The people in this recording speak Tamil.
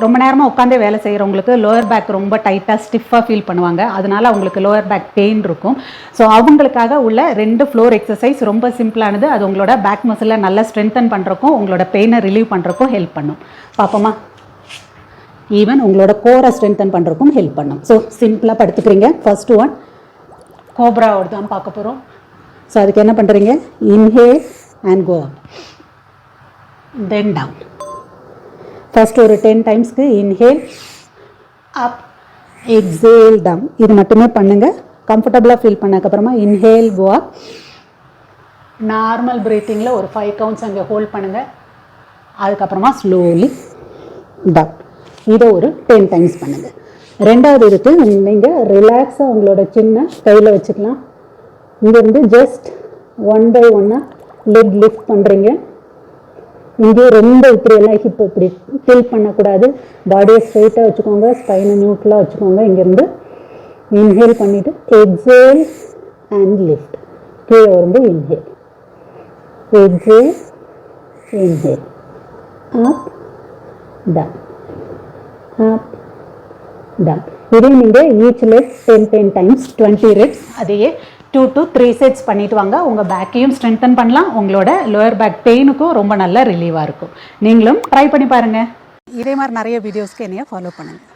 ரொம்ப நேரமாக உட்காந்தே வேலை செய்கிறவங்களுக்கு லோயர் பேக் ரொம்ப டைட்டாக ஸ்டிஃபாக ஃபீல் பண்ணுவாங்க. அதனால அவங்களுக்கு லோயர் பேக் பெயின் இருக்கும். ஸோ அவங்களுக்காக உள்ள 2 ஃப்ளோர் எக்ஸசைஸ் ரொம்ப சிம்பிளானது. அது உங்களோட பேக் மசிலை நல்லா ஸ்ட்ரென்தன் பண்ணுறக்கும் உங்களோட பெயினை ரிலீவ் பண்ணுறக்கும் ஹெல்ப் பண்ணும். பார்ப்போமா? ஈவன் உங்களோட கோரை ஸ்ட்ரென்தன் பண்ணுறக்கும் ஹெல்ப் பண்ணும். ஸோ சிம்பிளாக படுத்துக்கிறீங்க. ஃபர்ஸ்ட் ஒன் கோப்ராவோட தான் பார்க்க போகிறோம். ஸோ அதுக்கு என்ன பண்ணுறீங்க? Inhale and go up, then down. First ஒரு 10 டைம்ஸ்க்கு இன்ஹேல் அப், எக்ஸேல் டவுன். இது மட்டுமே பண்ணுங்கள். கம்ஃபர்டபுளாக ஃபீல் பண்ணதுக்கப்புறமா இன்ஹேல் கோ அப், நார்மல் ப்ரீத்திங்கில் ஒரு 5 கவுண்ட்ஸ் அங்கே ஹோல்ட் பண்ணுங்கள். அதுக்கப்புறமா ஸ்லோலி டவுன். இதை ஒரு 10 டைம்ஸ் பண்ணுங்கள். ரெண்டாவது இருக்குது, நீங்கள் ரிலாக்ஸாக உங்களோட சின்ன கையில் வச்சுக்கலாம். இங்கேருந்து ஜஸ்ட் 1 by 1 லெக் லிஃப்ட் பண்ணுறீங்க. இங்கே ரொம்ப இப்படியெல்லாம் ஹிப் இப்படி ஃபில் பண்ணக்கூடாது. பாடியை ஸ்ட்ரைட்டாக வச்சுக்கோங்க, ஸ்பைனை நியூட்ரலாக வச்சுக்கோங்க. இங்கேருந்து இன்ஹேல் பண்ணிவிட்டு எக்ஸேல் அண்ட் லிஃப்ட். கீழே வந்து இன்ஹேல், எக்ஸேல், இன்ஹேல், அப், டவுன், அப், டவுன். இதே நீங்கள் ஈச் லெக் 10 டைம்ஸ் 20 ரெப்ஸ் அதையே 2 to 3 செட்ஸ் பண்ணிட்டு வாங்க. உங்கள் பேக்கையும் ஸ்ட்ரென்தன் பண்ணலாம். உங்களோட லோயர் பேக் பெயினுக்கும் ரொம்ப நல்ல ரிலீவாக இருக்கும். நீங்களும் ட்ரை பண்ணி பாருங்கள். இதே மாதிரி நிறைய வீடியோஸ்க்கு என்னைய ஃபாலோ பண்ணுங்கள்.